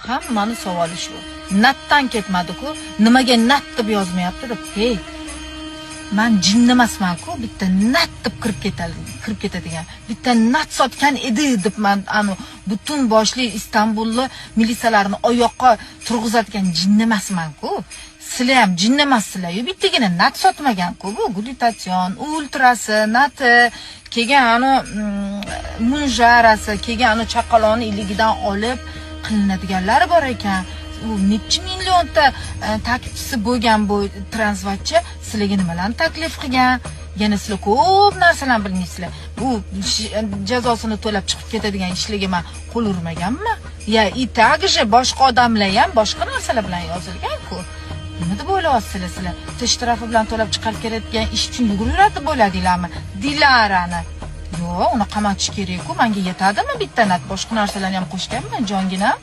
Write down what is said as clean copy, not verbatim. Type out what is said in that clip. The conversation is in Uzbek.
Hammani savoli shu. Natdan ketmadi-ku, nimaga nat deb yozmayapti deb. Hey, men jinni emasman-ku, bitta nat deb kirib ketadigan. Bitta nat sotgan edi deb men butun boshli Istanbulni militsiyalarini oyoqqa turg'izadigan jinni emasman-ku. Sizlar ham jinni emassizlar-yu, bittagina nat sotmagan-ku bu glutatsion, ultrasi, nati, kelgan munjarasi, kelgan chaqaloqni iligidan olib qilinadiganlari bor ekan. U necha millionta taklifchisi bo'lgan bu transvatchi sizlarga nimalarni taklif qilgan? Yana sizlar ko'p narsalarni bilmaysizlar. Bu jazosini to'lab chiqib ketadigan ishlarga men qo'l urmaganman. Ya и также boshqa odamlar ham boshqa narsalar bilan yozilgan-ku. Nima deb o'ylayapsizlar sizlar? Tish tarafi bilan to'lab chiqarib keladigan ish uchun yuguriladi bo'ladinglarmi? Dilarani. Yo'q, uni qamatish kerak-ku. Menga yetadimi bitta nat? Boshqa narsalarni ham qo'shganman, jonginam.